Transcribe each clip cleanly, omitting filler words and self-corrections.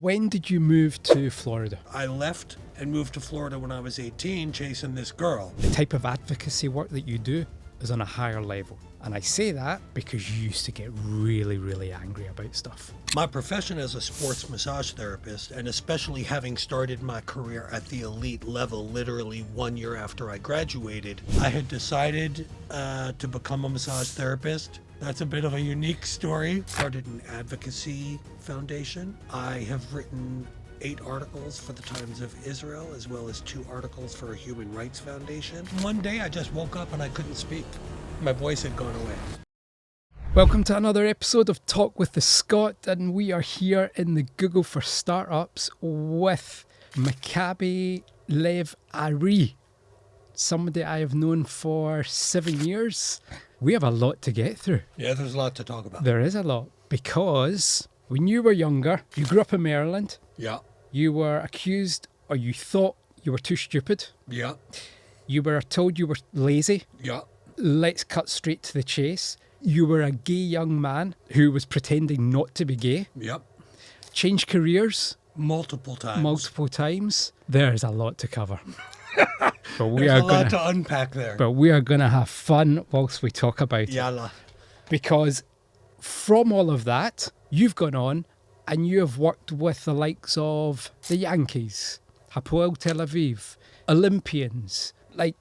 When did you move to Florida? I left and moved to Florida when I was 18, chasing this girl. The type of advocacy work that you do is on a higher level. And I say that because you used to get really, really angry about stuff. My profession as a sports massage therapist, and especially having started my career at the elite level literally 1 year after I graduated, I had decided to become a massage therapist. That's a bit of a unique story. Started an advocacy foundation. I have written 8 articles for the Times of Israel, as well as 2 articles for a human rights foundation. One day I just woke up and I couldn't speak. My voice had gone away. Welcome to another episode of Talk with the Scot, and we are here in the Google for Startups with Maccabi Lev Ari, somebody I have known for 7 years. We have a lot to get through. Yeah, there's a lot to talk about. There is a lot, because when you were younger, you grew up in Maryland. Yeah. You were accused, or you thought you were too stupid. Yeah. You were told you were lazy. Yeah. Let's cut straight to the chase. You were a gay young man who was pretending not to be gay. Yep. Changed careers. Multiple times. There's a lot to cover. But There's a lot to unpack there. But we are going to have fun whilst we talk about it. Yalla. Because from all of that, you've gone on and you have worked with the likes of the Yankees, Hapoel Tel Aviv, Olympians, like,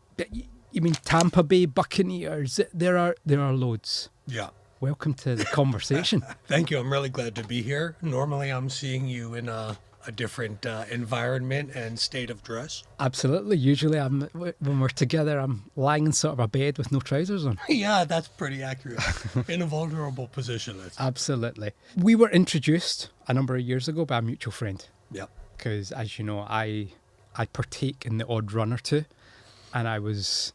you mean Tampa Bay Buccaneers. There are loads. Yeah. Welcome to the conversation. Thank you. I'm really glad to be here. Normally I'm seeing you in a different environment and state of dress. Absolutely. Usually when we're together, I'm lying in sort of a bed with no trousers on. Yeah, that's pretty accurate. In a vulnerable position. Absolutely. We were introduced a number of years ago by a mutual friend. Yep. Because, as you know, I partake in the odd run or two, and I was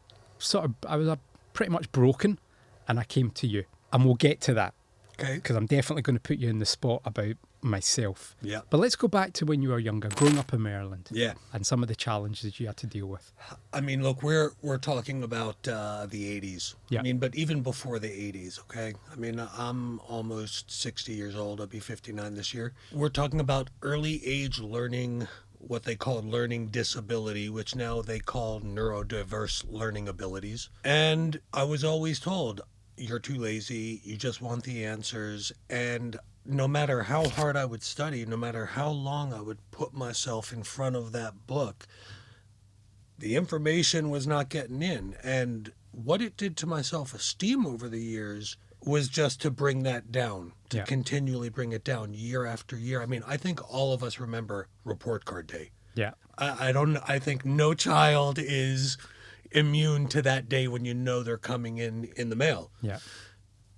pretty much broken, and I came to you. And we'll get to that. Okay. Because I'm definitely going to put you in the spot about myself. Yeah. But let's go back to when you were younger, growing up in Maryland. Yeah. And some of the challenges you had to deal with. I mean, look, we're talking about the 80s. Yeah. I mean, but even before the 80s, okay? I mean, I'm almost 60 years old. I'll be 59 this year. We're talking about early age learning, what they call learning disability, which now they call neurodiverse learning abilities. And I was always told, you're too lazy, you just want the answers. And no matter how hard I would study, no matter how long I would put myself in front of that book, the information was not getting in. And what it did to my self-esteem over the years was just to bring that down, to continually bring it down year after year. I mean, I think all of us remember report card day. Yeah. I think no child is immune to that day when you know they're coming in the mail. Yeah.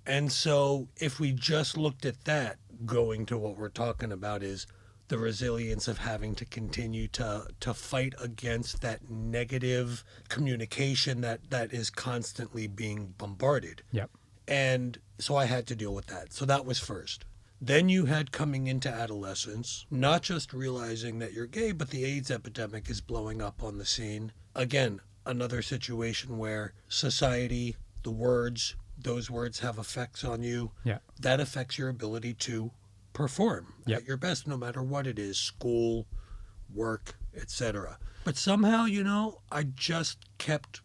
And so if we just looked at that, going to what we're talking about is the resilience of having to continue to fight against that negative communication that is constantly being bombarded. Yeah. And so I had to deal with that. So that was first. Then you had coming into adolescence, not just realizing that you're gay, but the AIDS epidemic is blowing up on the scene. Again, another situation where society, those words have effects on you. Yeah. That affects your ability to perform at your best, no matter what it is, school, work, etc. But somehow, I just kept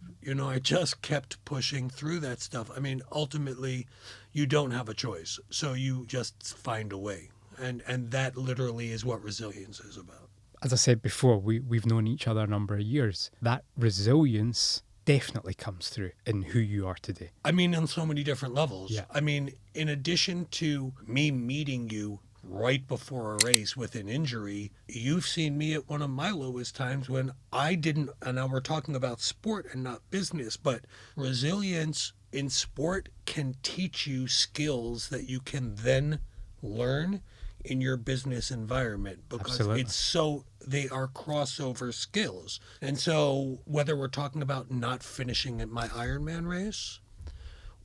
pushing through that stuff. I mean, ultimately, you don't have a choice. So you just find a way. And that literally is what resilience is about. As I said before, we've known each other a number of years. That resilience definitely comes through in who you are today. I mean, on so many different levels. Yeah. I mean, in addition to me meeting you right before a race with an injury, you've seen me at one of my lowest times when I didn't, and now we're talking about sport and not business, but resilience in sport can teach you skills that you can then learn in your business environment, because Absolutely. They are crossover skills. And so whether we're talking about not finishing at my Ironman race,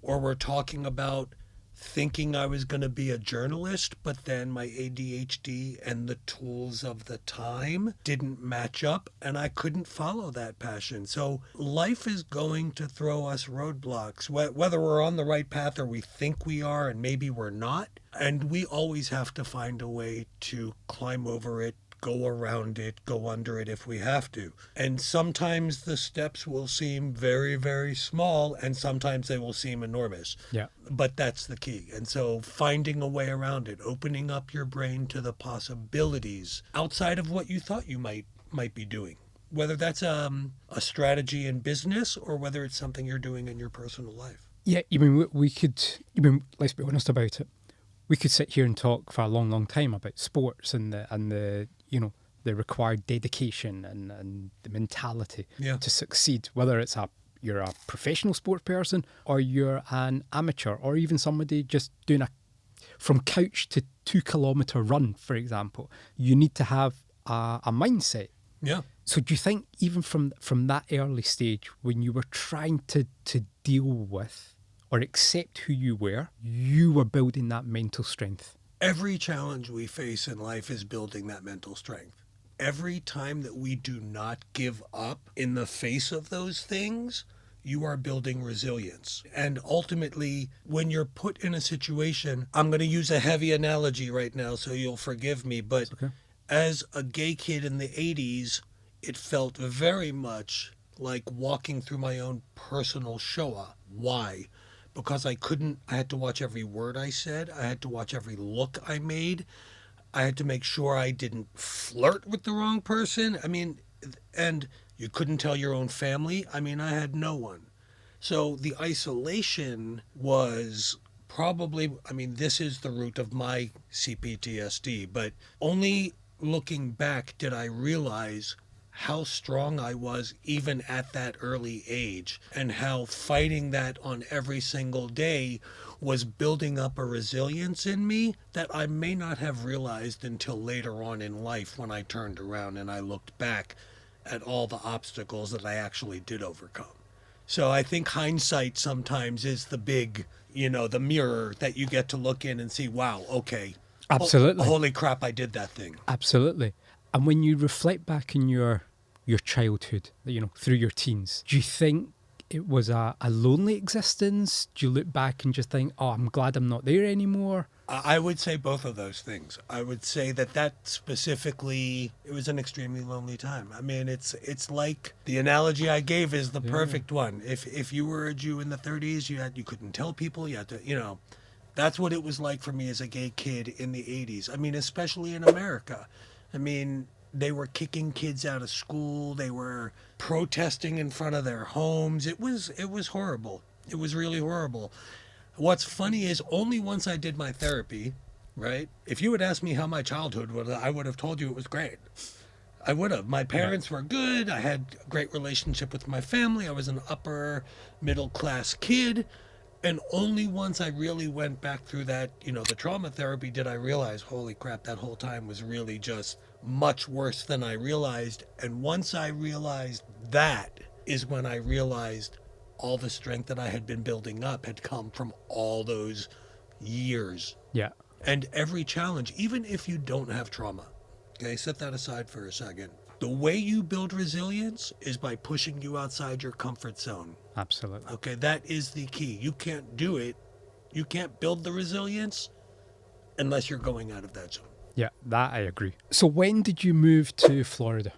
or we're talking about thinking I was going to be a journalist, but then my ADHD and the tools of the time didn't match up and I couldn't follow that passion. So life is going to throw us roadblocks, whether we're on the right path or we think we are and maybe we're not. And we always have to find a way to climb over it, go around it, go under it if we have to. And sometimes the steps will seem very, very small, and sometimes they will seem enormous. Yeah. But that's the key. And so finding a way around it, opening up your brain to the possibilities outside of what you thought you might be doing. Whether that's a strategy in business or whether it's something you're doing in your personal life. Yeah, I mean, we could, I mean, let's be honest about it. We could sit here and talk for a long, long time about sports and the the required dedication and the mentality to succeed, whether it's you're a professional sports person or you're an amateur or even somebody just doing from couch to 2 kilometre run, for example. You need to have a mindset. Yeah. So do you think even from that early stage, when you were trying to deal with or accept who you were building that mental strength? Every challenge we face in life is building that mental strength. Every time that we do not give up in the face of those things, you are building resilience. And ultimately, when you're put in a situation, I'm going to use a heavy analogy right now, so you'll forgive me, but Okay. as a gay kid in the 80s, it felt very much like walking through my own personal Shoah. Why? Because I had to watch every word I said. I had to watch every look I made. I had to make sure I didn't flirt with the wrong person. I mean, and you couldn't tell your own family. I mean, I had no one. So the isolation was probably, I mean, this is the root of my CPTSD, but only looking back did I realize how strong I was even at that early age, and how fighting that on every single day was building up a resilience in me that I may not have realized until later on in life when I turned around and I looked back at all the obstacles that I actually did overcome. So I think hindsight sometimes is the big, the mirror that you get to look in and see, wow, okay. Absolutely. Holy crap, I did that thing. Absolutely. And when you reflect back in your childhood, through your teens, do you think it was a lonely existence? Do you look back and just think, oh, I'm glad I'm not there anymore? I would say both of those things. I would say that specifically, it was an extremely lonely time. I mean, it's like the analogy I gave is the perfect one. If you were a Jew in the 30s, you couldn't tell people, you had to, that's what it was like for me as a gay kid in the 80s. I mean, especially in America. I mean, they were kicking kids out of school. They were protesting in front of their homes. It was horrible. It was really horrible. What's funny is only once I did my therapy, right? If you had asked me how my childhood was, I would have told you it was great. I would have. My parents were good. I had a great relationship with my family. I was an upper middle class kid. And only once I really went back through that, the trauma therapy, did I realize, holy crap, that whole time was really just much worse than I realized. And once I realized that is when I realized all the strength that I had been building up had come from all those years. Yeah. And every challenge, even if you don't have trauma, okay, set that aside for a second. The way you build resilience is by pushing you outside your comfort zone. Absolutely. Okay, that is the key. You can't do it. You can't build the resilience unless you're going out of that zone. Yeah, that I agree. So when did you move to Florida?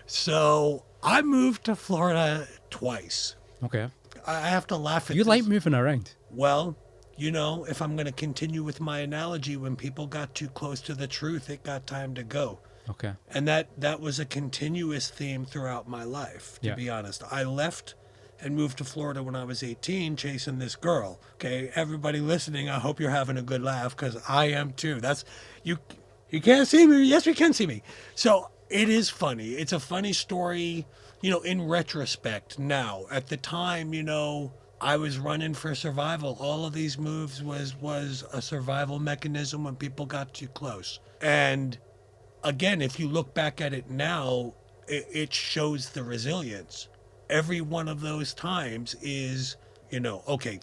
So I moved to Florida twice. Okay. I have to laugh at You this. like moving around? Well, if I'm going to continue with my analogy, when people got too close to the truth, it got time to go. Okay. And that was a continuous theme throughout my life, to be honest. I left and moved to Florida when I was 18, chasing this girl. Okay, everybody listening, I hope you're having a good laugh, because I am too. That's you can't see me. Yes, we can see me. So it is funny. It's a funny story, in retrospect now. At the time, I was running for survival. All of these moves was a survival mechanism when people got too close. And again, if you look back at it now, it shows the resilience. Every one of those times is, okay,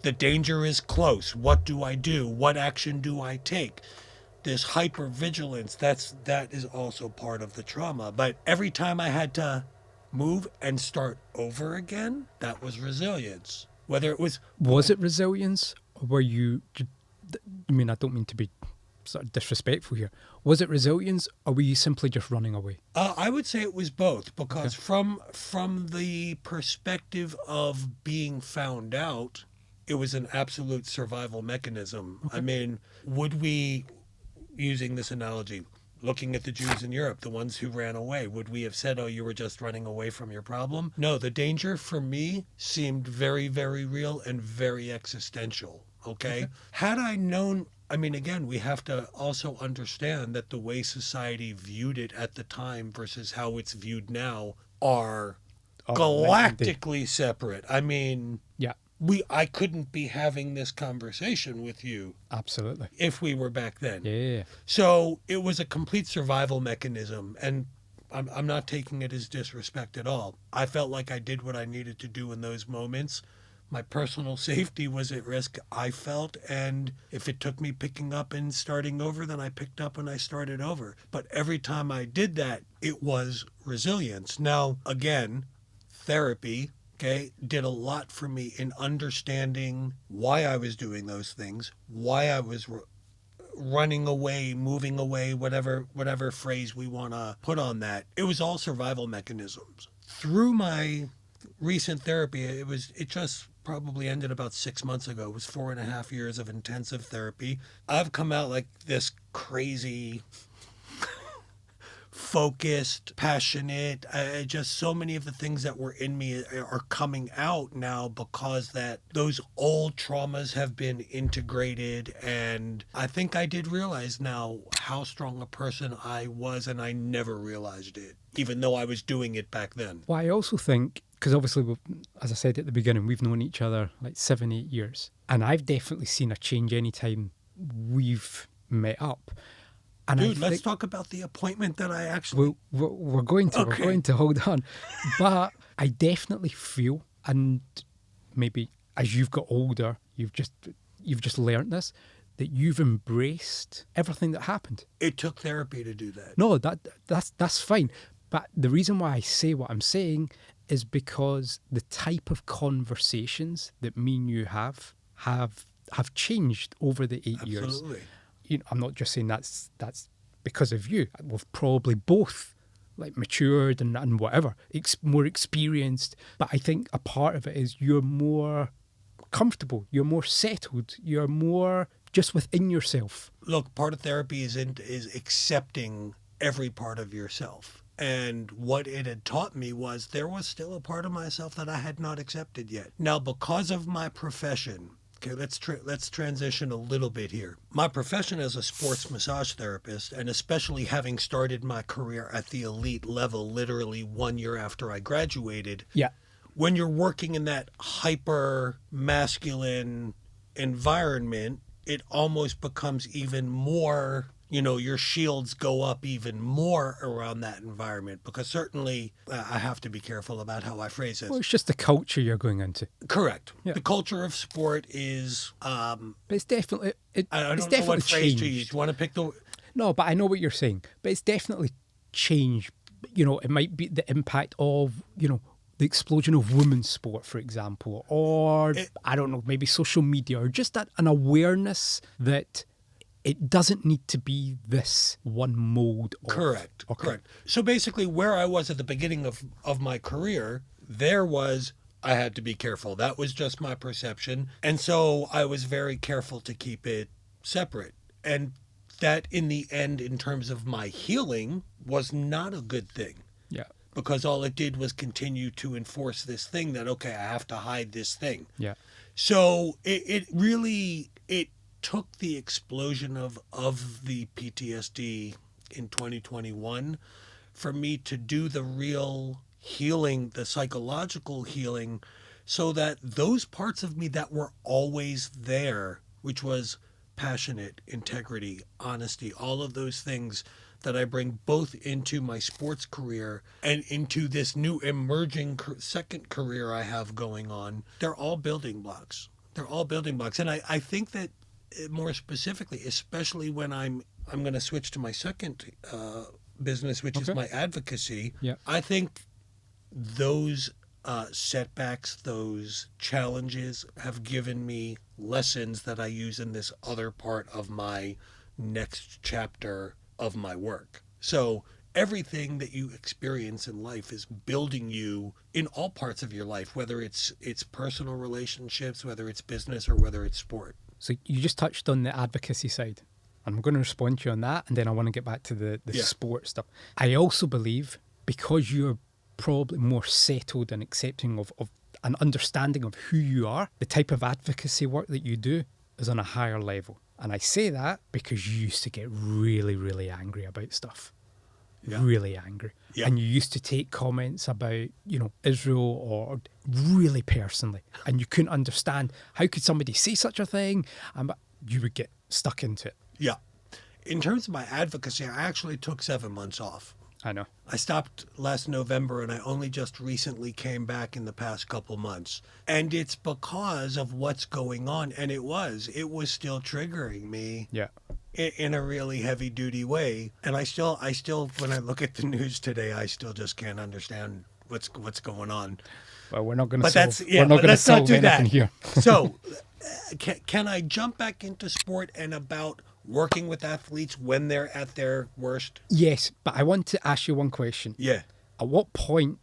the danger is close. What do I do? What action do I take? This hypervigilance, that is also part of the trauma. But every time I had to move and start over again, that was resilience. Whether it was... Was it resilience, or were you I mean, I don't mean to be sort of disrespectful here. Was it resilience, or were you simply just running away? I would say it was both, because from the perspective of being found out, it was an absolute survival mechanism. I mean, would we, using this analogy, looking at the Jews in Europe, the ones who ran away, would we have said, oh, you were just running away from your problem? No, the danger for me seemed very, very real and very existential. Okay. Had I known, I mean, again, we have to also understand that the way society viewed it at the time versus how it's viewed now are galactically separate. I mean, Yeah, I couldn't be having this conversation with you absolutely. if we were back then. Yeah. So it was a complete survival mechanism, and I'm not taking it as disrespect at all. I felt like I did what I needed to do in those moments. My personal safety was at risk, I felt, and if it took me picking up and starting over, then I picked up and I started over. But every time I did that, it was resilience. Now, again, therapy, okay, did a lot for me in understanding why I was doing those things, why I was running away, moving away, whatever phrase we want to put on that. It was all survival mechanisms. Through my recent therapy, it just probably ended about 6 months ago. It was 4.5 years of intensive therapy. I've come out like this crazy, focused, passionate. Just so many of the things that were in me are coming out now because that those old traumas have been integrated. And I think I did realize now how strong a person I was, and I never realized it, even though I was doing it back then. Well, I also think, because obviously, as I said at the beginning, we've known each other like 7-8 years. And I've definitely seen a change anytime we've met up. And Dude, let's talk about the appointment that I actually... We're going to. Okay. We're going to, hold on. But I definitely feel, and maybe as you've got older, you've just learnt this, that you've embraced everything that happened. It took therapy to do that. No, that's fine. But the reason why I say what I'm saying is because the type of conversations that me and you have changed over the 8 years. Absolutely. You know, I'm not just saying that's because of you. We've probably both like matured and whatever, more experienced. But I think a part of it is you're more comfortable, you're more settled, you're more just within yourself. Look, part of therapy is accepting every part of yourself. And what it had taught me was there was still a part of myself that I had not accepted yet. Now, because of my profession, okay, let's transition a little bit here. My profession as a sports massage therapist, and especially having started my career at the elite level literally 1 year after I graduated, Yeah. when you're working in that hyper masculine environment, it almost becomes even more, you know, your shields go up even more around that environment, because certainly I have to be careful about how I phrase this. Well, it's just the culture you're going into. Correct. Yeah. The culture of sport is, But it's definitely I don't it's know definitely what phrase to use. changed. Do you want to pick the... No, but I know what you're saying. But it's definitely changed. You know, it might be the impact of, you know, the explosion of women's sport, for example, or I don't know, maybe social media, or just an awareness that it doesn't need to be this one mold. Correct. Okay. Correct. So basically where I was at the beginning of my career, I had to be careful. That was just my perception. And so I was very careful to keep it separate. And that in the end, in terms of my healing, was not a good thing. Yeah. Because all it did was continue to enforce this thing that, okay, I have to hide this thing. Yeah. So it really took the explosion of the PTSD in 2021 for me to do the real healing, the psychological healing, so that those parts of me that were always there, which was passionate, integrity, honesty, all of those things that I bring both into my sports career and into this new emerging second career I have going on, they're all building blocks. They're all building blocks. And I think that more specifically, especially when I'm going to switch to my second business, which is my advocacy, Yeah. I think those setbacks, those challenges have given me lessons that I use in this other part of my next chapter of my work. So everything that you experience in life is building you in all parts of your life, whether it's personal relationships, whether it's business, or whether it's sport. So you just touched on the advocacy side. I'm going to respond to you on that, and then I want to get back to the sport stuff. I also believe, because you're probably more settled and accepting of an understanding of who you are, the type of advocacy work that you do is on a higher level. And I say that because you used to get really, really angry about stuff. Yeah. Really angry. Yeah. And you used to take comments about, Israel or really personally. And you couldn't understand, how could somebody say such a thing? And you would get stuck into it. Yeah. In terms of my advocacy, I actually took 7 months off. I know. I stopped last November, and I only just recently came back in the past couple months. And it's because of what's going on. And it was still triggering me. Yeah. In a really heavy duty way. And I still, when I look at the news today, I still just can't understand what's going on. Well, we're not going to solve anything here. So can I jump back into sport and about working with athletes when they're at their worst? Yes, but I want to ask you one question. Yeah. At what point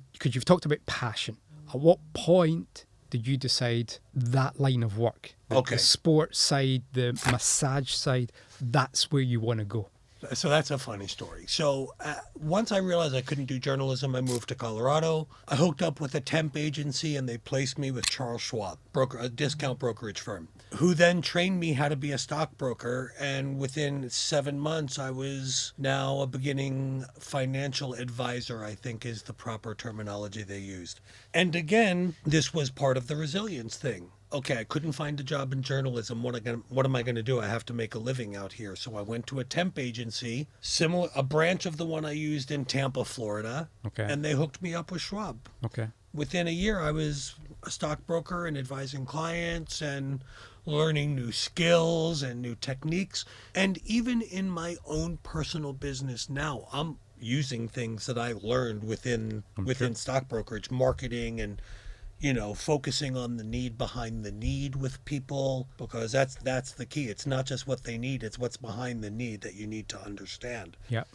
because you've talked about passion, at what point did you decide that line of work? Okay. The sports side, the massage side, that's where you want to go. So that's a funny story. So once I realized I couldn't do journalism, I moved to Colorado. I hooked up with a temp agency, and they placed me with Charles Schwab, a discount brokerage firm, who then trained me how to be a stockbroker. And within 7 months, I was now a beginning financial advisor, I think is the proper terminology they used. And again, this was part of the resilience thing. Okay, I couldn't find a job in journalism. What am I going to do? I have to make a living out here. So I went to a temp agency, a branch of the one I used in Tampa, Florida. Okay. And they hooked me up with Schwab. Okay. Within a year, I was a stockbroker and advising clients and learning new skills and new techniques. And even in my own personal business now, I'm using things that I learned within stock brokerage, marketing, and focusing on the need behind the need with people, because that's the key. It's not just what they need, it's what's behind the need that you need to understand. Yeah.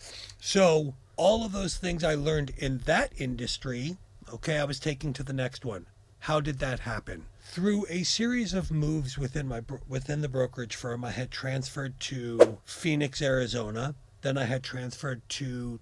So all of those things I learned in that industry, okay, I was taking to the next one. How did that happen? Through a series of moves within the brokerage firm. I had transferred to Phoenix, Arizona. Then I had transferred to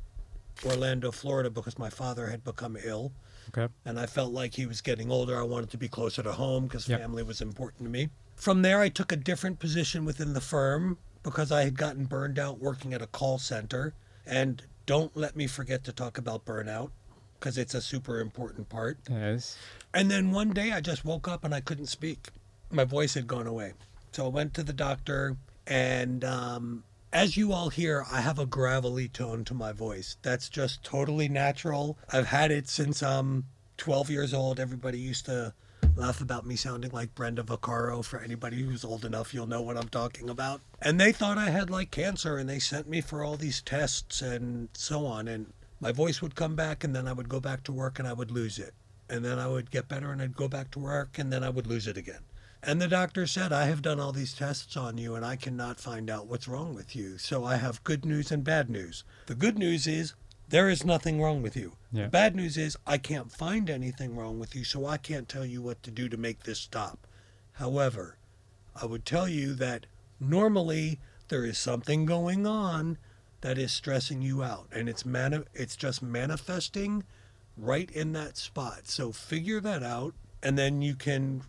Orlando, Florida, because my father had become ill. Okay. And I felt like he was getting older. I wanted to be closer to home because family was important to me. From there, I took a different position within the firm because I had gotten burned out working at a call center. And don't let me forget to talk about burnout, because it's a super important part. Yes. And then one day I just woke up and I couldn't speak. My voice had gone away. So I went to the doctor, and as you all hear, I have a gravelly tone to my voice. That's just totally natural. I've had it since I'm 12 years old. Everybody used to laugh about me sounding like Brenda Vaccaro. For anybody who's old enough, you'll know what I'm talking about. And they thought I had cancer, and they sent me for all these tests and so on. And my voice would come back, and then I would go back to work and I would lose it. And then I would get better and I'd go back to work, and then I would lose it again. And the doctor said, I have done all these tests on you and I cannot find out what's wrong with you. So I have good news and bad news. The good news is there is nothing wrong with you. Yeah. The bad news is I can't find anything wrong with you, so I can't tell you what to do to make this stop. However, I would tell you that normally there is something going on that is stressing you out, and it's just manifesting right in that spot. So figure that out, and then you can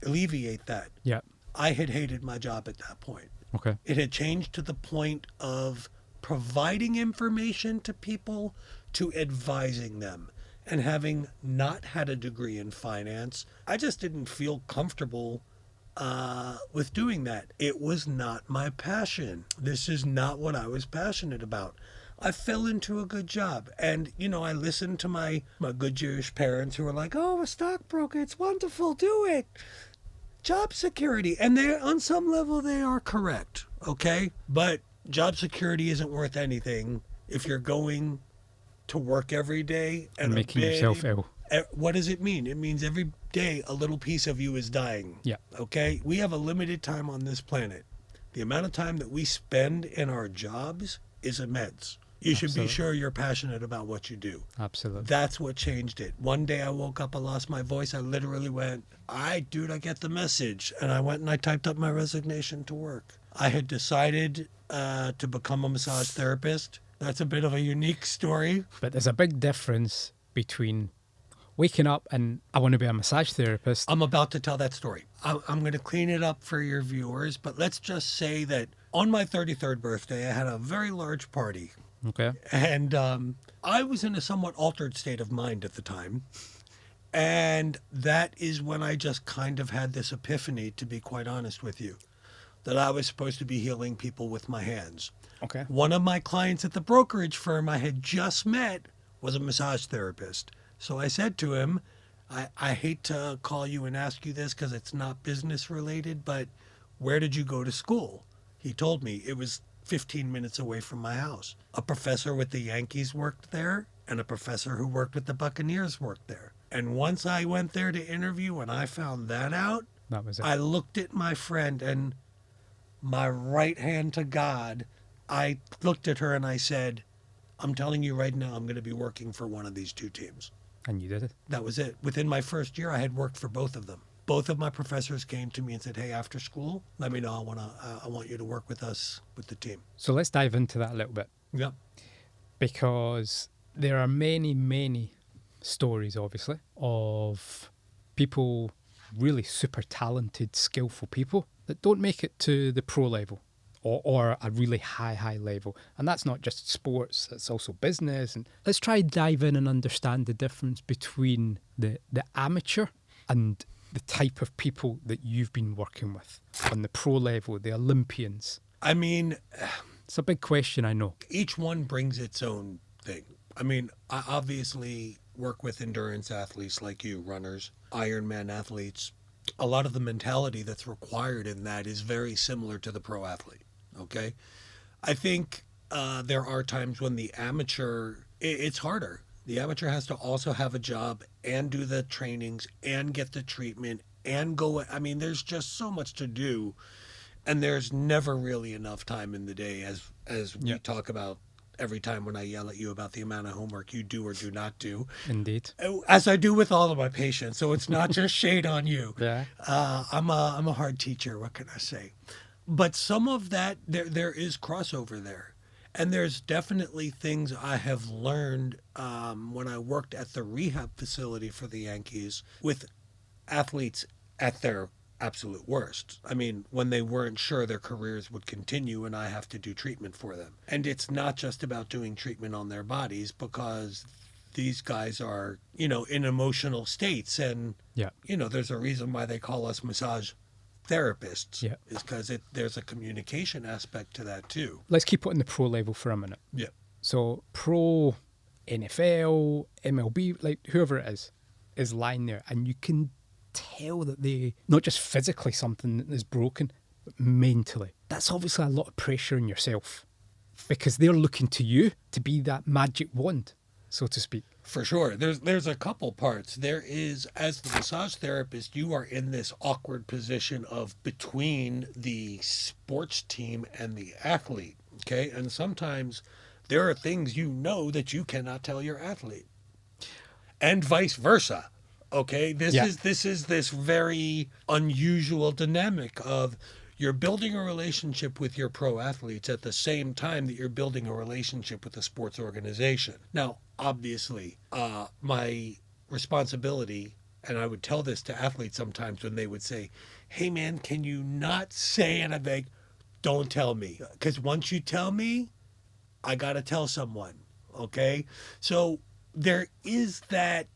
alleviate that. Yeah. I had hated my job at that point. Okay. It had changed to the point of providing information to people to advising them. And having not had a degree in finance, I just didn't feel comfortable with doing that. It was not my passion. This is not what I was passionate about. I fell into a good job. And, I listened to my good Jewish parents who were like, oh, a stockbroker, it's wonderful, do it. Job security. And on some level, they are correct, okay? But job security isn't worth anything if you're going to work every day and making yourself ill. What does it mean? It means every day a little piece of you is dying. Yeah. Okay? We have a limited time on this planet. The amount of time that we spend in our jobs is immense. You should be Absolutely. sure you're passionate about what you do. Absolutely. That's what changed it. One day I woke up, I lost my voice. I literally went, dude, I get the message. And I went and I typed up my resignation to work. I had decided to become a massage therapist. That's a bit of a unique story. But there's a big difference between waking up and I want to be a massage therapist. I'm about to tell that story. I'm going to clean it up for your viewers, but let's just say that on my 33rd birthday, I had a very large party. Okay. And I was in a somewhat altered state of mind at the time. And that is when I just kind of had this epiphany, to be quite honest with you, that I was supposed to be healing people with my hands. Okay. One of my clients at the brokerage firm I had just met was a massage therapist. So I said to him, I hate to call you and ask you this because it's not business related, but where did you go to school? He told me it was 15 minutes away from my house. A professor with the Yankees worked there, and a professor who worked with the Buccaneers worked there. And once I went there to interview and I found that out, That was it. I looked at my friend and my right hand to God, I looked at her and I said, I'm telling you right now, I'm going to be working for one of these two teams. And you did it. That was it. Within my first year, I had worked for both of them. Both of my professors came to me and said, hey, after school, let me know. I want you to work with us, with the team. So let's dive into that a little bit, Yep. because there are many, many stories, obviously, of people, really super talented, skillful people that don't make it to the pro level or a really high level. And that's not just sports, it's also business. And let's try dive in and understand the difference between the amateur and the type of people that you've been working with on the pro level, the Olympians. I mean, It's a big question, I know. each one brings its own thing. I mean, I obviously work with endurance athletes like you, runners, Ironman athletes. A lot of the mentality that's required in that is very similar to the pro athlete. Okay. I think there are times when the amateur, it's harder. The amateur has to also have a job and do the trainings and get the treatment and go. I mean, there's just so much to do. And there's never really enough time in the day, as we talk about every time when I yell at you about the amount of homework you do or do not do. Indeed. As I do with all of my patients. So it's not just shade on you. Yeah. I'm a hard teacher. What can I say? But some of that, there is crossover there. And there's definitely things I have learned when I worked at the rehab facility for the Yankees with athletes at their absolute worst. I mean, when they weren't sure their careers would continue and I have to do treatment for them. And it's not just about doing treatment on their bodies, because these guys are, in emotional states. And, there's a reason why they call us massage therapists. Yeah. Is because there's a communication aspect to that too. Let's keep it on the pro level for a minute. Yeah. So pro, NFL, MLB, like whoever it is lying there, and you can tell that they, not just physically something is broken, but mentally. That's obviously a lot of pressure on yourself, because they're looking to you to be that magic wand, so to speak. For sure. There's a couple parts. There is, as the massage therapist, you are in this awkward position of between the sports team and the athlete. Okay. And sometimes there are things that you cannot tell your athlete. And vice versa. Okay. This is this very unusual dynamic of you're building a relationship with your pro athletes at the same time that you're building a relationship with a sports organization. Now, obviously, my responsibility, and I would tell this to athletes sometimes when they would say, hey man, can you not say it? I'm like, don't tell me. Because once you tell me, I got to tell someone. Okay. So there is that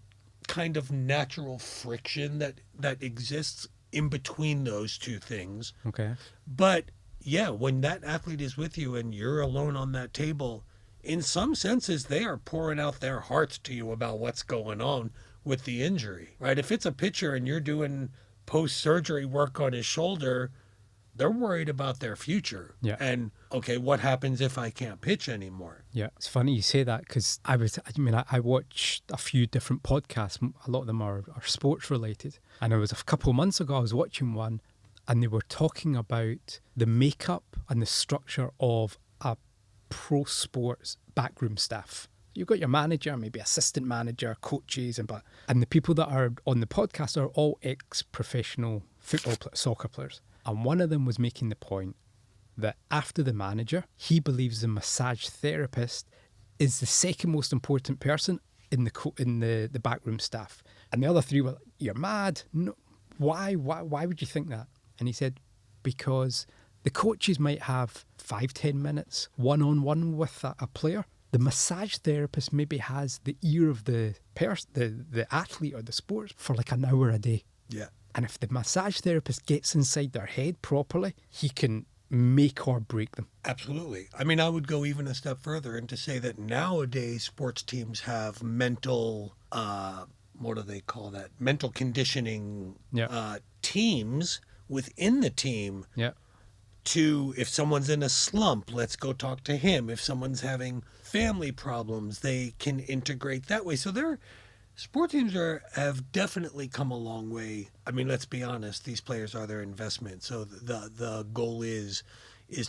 kind of natural friction that exists in between those two things. Okay. But yeah, when that athlete is with you and you're alone on that table, in some senses, they are pouring out their hearts to you about what's going on with the injury, right? If it's a pitcher and you're doing post-surgery work on his shoulder, They're worried about their future. Yeah. And, okay, what happens if I can't pitch anymore? Yeah, it's funny you say that because I watch a few different podcasts. A lot of them are sports related. And it was a couple of months ago, I was watching one and they were talking about the makeup and the structure of a pro sports backroom staff. You've got your manager, maybe assistant manager, coaches, and the people that are on the podcast are all ex-professional soccer players. And one of them was making the point that after the manager, he believes the massage therapist is the second most important person in the backroom staff. And the other three were like, "You're mad. No, why would you think that?" And he said, because the coaches might have 5-10 minutes one-on-one with a player. The massage therapist maybe has the ear of the athlete or the sports for like an hour a day. Yeah. And if the massage therapist gets inside their head properly, he can make or break them. Absolutely. I mean, I would go even a step further and to say that nowadays sports teams have mental, what do they call that? Mental conditioning teams within the team. Yeah. To, if someone's in a slump, let's go talk to him. If someone's having family problems, they can integrate that way. So sport teams have definitely come a long way. I mean, let's be honest, these players are their investment. So the goal is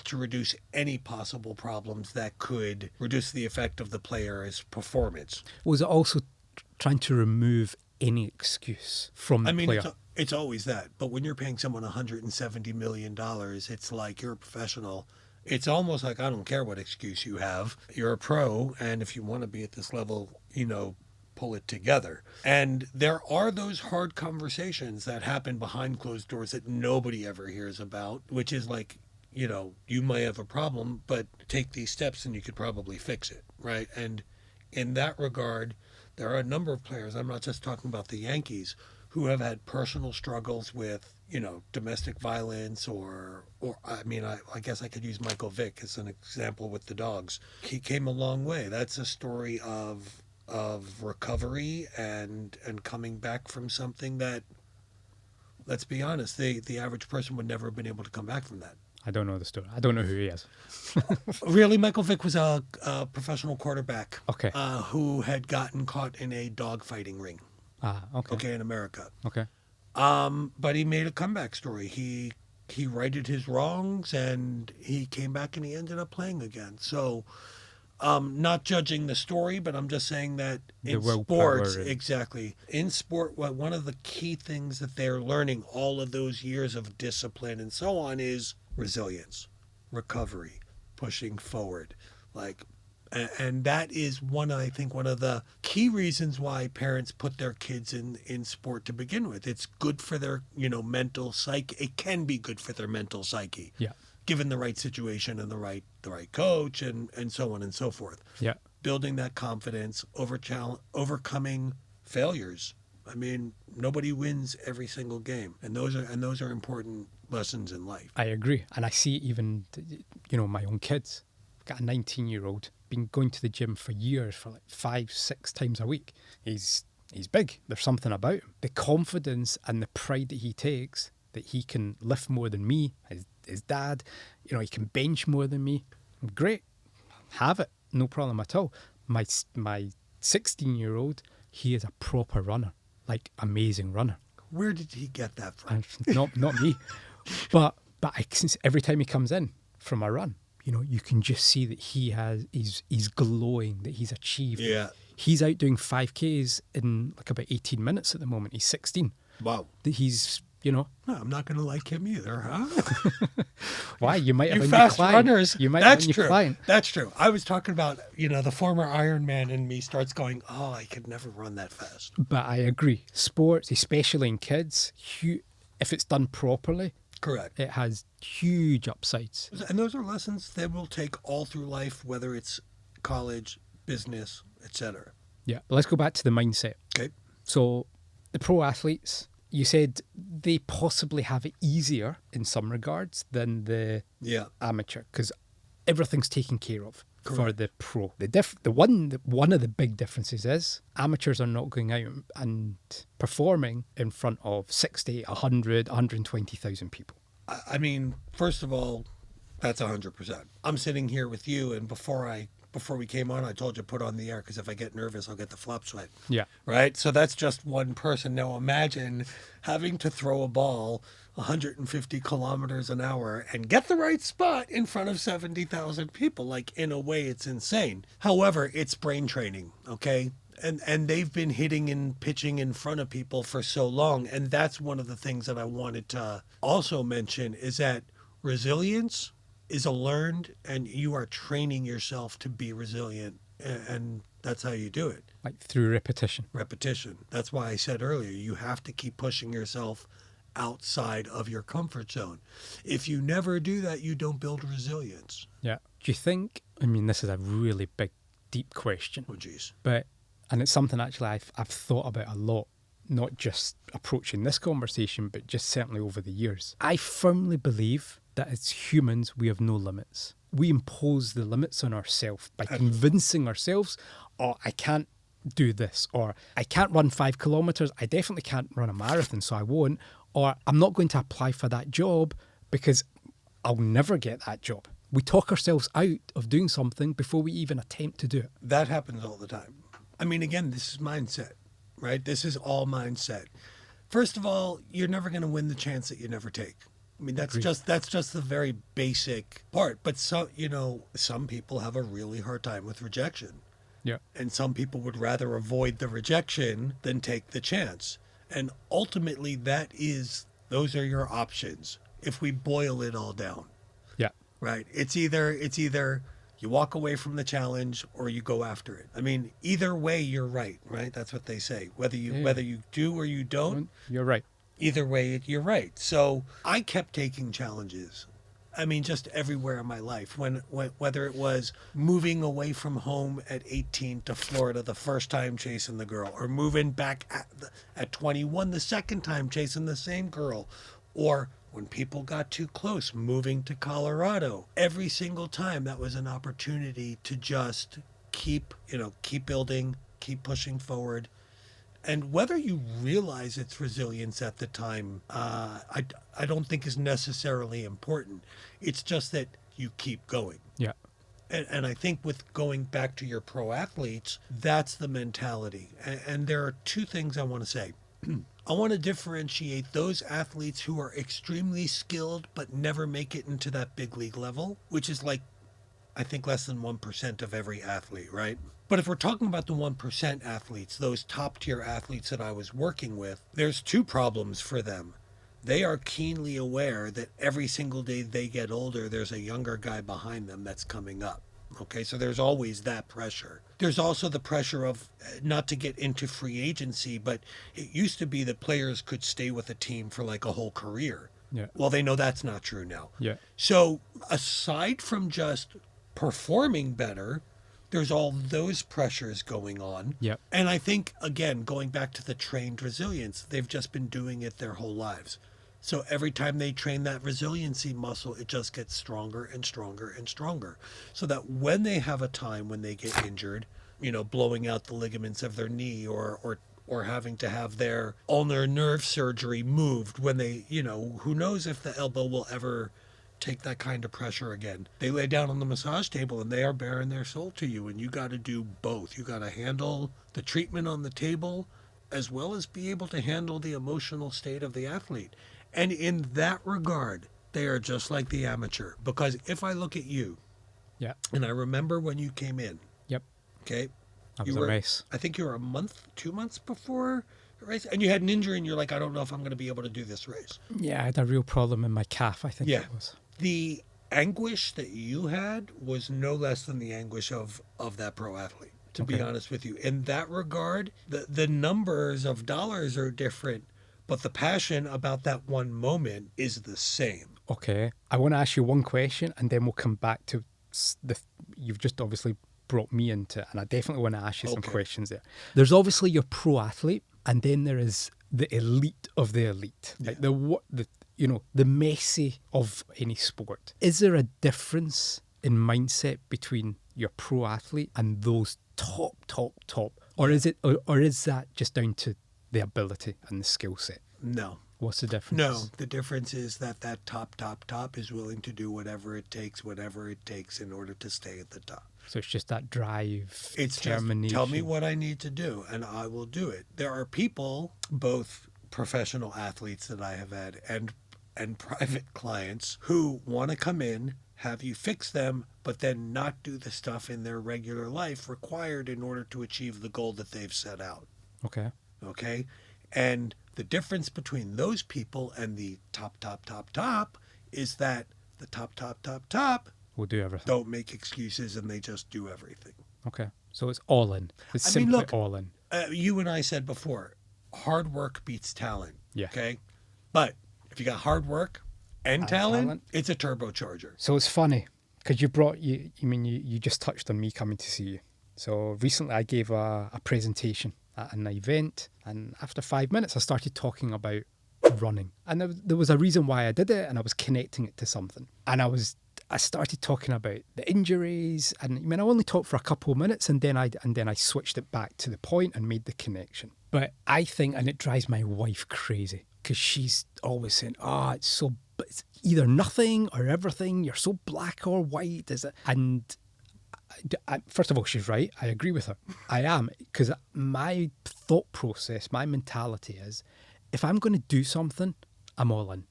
to reduce any possible problems that could reduce the effect of the player's performance. Was it also trying to remove any excuse from the player? It's always that. But when you're paying someone $170 million, it's like you're a professional. It's almost like, I don't care what excuse you have. You're a pro, and if you want to be at this level, pull it together. And there are those hard conversations that happen behind closed doors that nobody ever hears about, which is like, you may have a problem, but take these steps and you could probably fix it, right? And in that regard, there are a number of players, I'm not just talking about the Yankees, who have had personal struggles with, domestic violence or I guess I could use Michael Vick as an example with the dogs. He came a long way. That's a story of recovery and coming back from something that, let's be honest, the average person would never have been able to come back from that. I don't know the story. I don't know who he is. Really, Michael Vick was a professional quarterback. Okay. Who had gotten caught in a dogfighting ring. Okay. Okay, in America. Okay. But he made a comeback story. He righted his wrongs and he came back and he ended up playing again. So, not judging the story, but I'm just saying that in sports, exactly. In sport, one of the key things that they're learning all of those years of discipline and so on is resilience, recovery, pushing forward. And that is one of the key reasons why parents put their kids in sport to begin with. It's good for their, mental psyche. It can be good for their mental psyche. Yeah. Given the right situation and the right coach and so on and so forth. Yeah. Building that confidence, overcoming failures. I mean, nobody wins every single game. And those are important lessons in life. I agree. And I see even, my own kids. I've got a 19-year-old, been going to the gym for years, for like 5-6 times a week. He's big. There's something about him. The confidence and the pride that he takes, that he can lift more than me, his dad, he can bench more than me. Great. Have it. No problem at all. My 16-year-old, he is a proper runner, like amazing runner. Where did he get that from? Not me. But since every time he comes in from a run, you can just see that he's glowing, that he's achieved. Yeah. He's out doing 5Ks in like about 18 minutes at the moment. He's 16. Wow. That he's, No, I'm not going to like him either, huh? Why? You might have you a fast new client. runners. You might That's have a new true. client. That's true. I was talking about, the former Iron Man in me starts going, oh, I could never run that fast. But I agree. Sports, especially in kids, if it's done properly, correct, it has huge upsides. And those are lessons that will take all through life, whether it's college, business, etc. Yeah. Let's go back to the mindset. Okay. So the pro athletes, you said they possibly have it easier in some regards than the amateur because everything's taken care of. Correct. For the pro. One of the big differences is amateurs are not going out and performing in front of 60, 100, 120,000 people. I mean, first of all, that's 100%. I'm sitting here with you, and before we came on, I told you put on the air because if I get nervous, I'll get the flop sweat. Yeah. Right? So that's just one person. Now imagine having to throw a ball 150 kilometers an hour and get the right spot in front of 70,000 people. Like, in a way, it's insane. However, it's brain training, okay? And they've been hitting and pitching in front of people for so long. And that's one of the things that I wanted to also mention is that resilience is a learned, and you are training yourself to be resilient. And that's how you do it. Like through repetition. Repetition. That's why I said earlier, you have to keep pushing yourself outside of your comfort zone. If you never do that, you don't build resilience. Yeah. Do you think, I mean, this is a really big, deep question. Oh, geez. And it's something actually I've thought about a lot, not just approaching this conversation, but just certainly over the years. I firmly believe that as humans, we have no limits. We impose the limits on ourselves by convincing ourselves, oh, I can't do this, or I can't run 5 kilometers. I definitely can't run a marathon, so I won't. Or I'm not going to apply for that job because I'll never get that job. We talk ourselves out of doing something before we even attempt to do it. That happens all the time. I mean, again, this is mindset, right? This is all mindset. First of all, you're never going to win the chance that you never take. I mean, that's just the very basic part. But some people have a really hard time with rejection. Yeah. And some people would rather avoid the rejection than take the chance. And ultimately, those are your options if we boil it all down. Yeah. Right? It's either you walk away from the challenge or you go after it. I mean, either way, you're right? That's what they say. Whether you do or you don't, you're right. Either way, you're right. So I kept taking challenges. I mean, just everywhere in my life. Whether it was moving away from home at 18 to Florida the first time chasing the girl, or moving back at 21 the second time chasing the same girl, or when people got too close, moving to Colorado. Every single time that was an opportunity to just keep building, keep pushing forward. And whether you realize it's resilience at the time, I don't think is necessarily important. It's just that you keep going. Yeah. And I think with going back to your pro athletes, that's the mentality. And there are two things I want to say. I want to differentiate those athletes who are extremely skilled but never make it into that big league level, which is like, I think, less than 1% of every athlete, right? But if we're talking about the 1% athletes, those top tier athletes that I was working with, there's two problems for them. They are keenly aware that every single day they get older, there's a younger guy behind them that's coming up. Okay, so there's always that pressure. There's also the pressure of not to get into free agency, but it used to be that players could stay with a team for like a whole career. Yeah. Well, they know that's not true now. Yeah. So aside from just performing better, there's all those pressures going on. Yep. And I think, again, going back to the trained resilience, they've just been doing it their whole lives. So every time they train that resiliency muscle, it just gets stronger and stronger and stronger. So that when they have a time when they get injured, blowing out the ligaments of their knee or having to have their ulnar nerve surgery moved when they, who knows if the elbow will ever take that kind of pressure again. They lay down on the massage table and they are bearing their soul to you, and you got to do both. You got to handle the treatment on the table as well as be able to handle the emotional state of the athlete. And in that regard, they are just like the amateur. Because if I look at you, yeah, and I remember when you came in, yep, okay, that was a race. I think you were 2 months before the race, and you had an injury, and you're like, I don't know if I'm going to be able to do this race. Yeah, I had a real problem in my calf, I think it was. The anguish that you had was no less than the anguish of that pro athlete, to be honest with you. In that regard, the numbers of dollars are different, but the passion about that one moment is the same. Okay. I want to ask you one question, and then we'll come back to you've just obviously brought me into it, and I definitely want to ask you some questions there. There's obviously your pro athlete, and then there is the elite of the elite, like the Messi of any sport. Is there a difference in mindset between your pro athlete and those top, or is that just down to the ability and the skill set? No, What's the difference? No, the difference is that top is willing to do whatever it takes, whatever it takes in order to stay at the top. So it's just that drive, It's just, determination. tell me what I need to do and I will do it. There are people, both professional athletes that I have had and private clients, who want to come in, have you fix them, but then not do the stuff in their regular life required in order to achieve the goal that they've set out. Okay. Okay? And the difference between those people and the top is that the top We'll do everything. don't make excuses and they just do everything. Okay. So it's all in. It's I mean, simply look, all in. You and I said before, hard work beats talent. Yeah. Okay? But if you got hard work and talent, it's a turbocharger. So it's funny because you just touched on me coming to see you. So recently I gave a presentation at an event, and after 5 minutes I started talking about running, and there was a reason why I did it, and I was connecting it to something, and I started talking about the injuries, and I only talked for a couple of minutes, and then I switched it back to the point and made the connection. But I think, and it drives my wife crazy, because she's always saying, it's either nothing or everything, you're so black or white, is it? And first of all, she's right. I agree with her. I am, because my thought process, my mentality is, if I'm going to do something, I'm all in.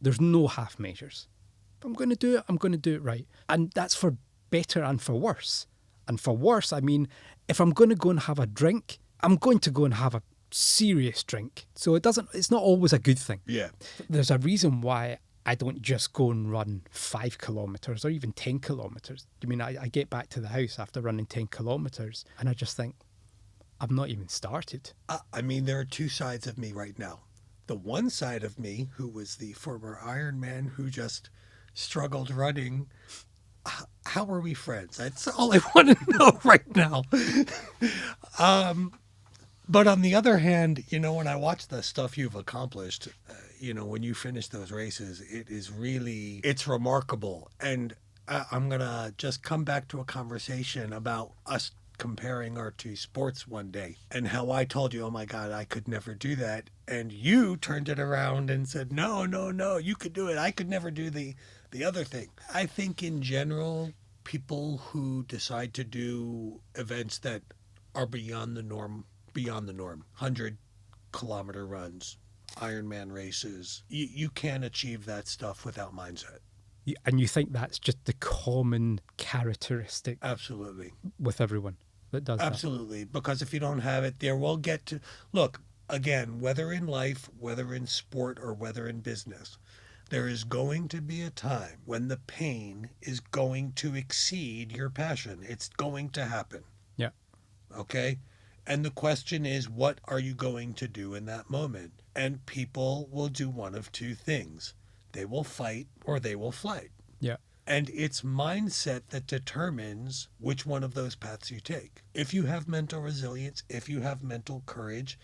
There's no half measures. If I'm going to do it, I'm going to do it right. And that's for better and for worse. And for worse, if I'm going to go and have a drink, I'm going to go and have a serious drink. So it's not always a good thing. Yeah. There's a reason why I don't just go and run 5 kilometres or even 10 kilometres. I get back to the house after running 10 kilometres and I just think, I've not even started. There are two sides of me right now. The one side of me, who was the former Ironman who just struggled running, how are we friends? That's all I want to know right now. But on the other hand, when I watch the stuff you've accomplished, when you finish those races, it's remarkable. And I'm going to just come back to a conversation about us comparing our two sports one day and how I told you, oh my God, I could never do that. And you turned it around and said, no, you could do it. I could never do the other thing. I think in general, people who decide to do events that are beyond the norm, 100-kilometer runs, Ironman races, you can't achieve that stuff without mindset. And you think that's just the common characteristic? Absolutely. With everyone that does Absolutely. Because if you don't have it, there will get to... Look, again, whether in life, whether in sport, or whether in business, there is going to be a time when the pain is going to exceed your passion. It's going to happen. Yeah. Okay? And the question is, what are you going to do in that moment? And people will do one of two things. They will fight or they will flight. Yeah. And it's mindset that determines which one of those paths you take. If you have mental resilience, if you have mental courage,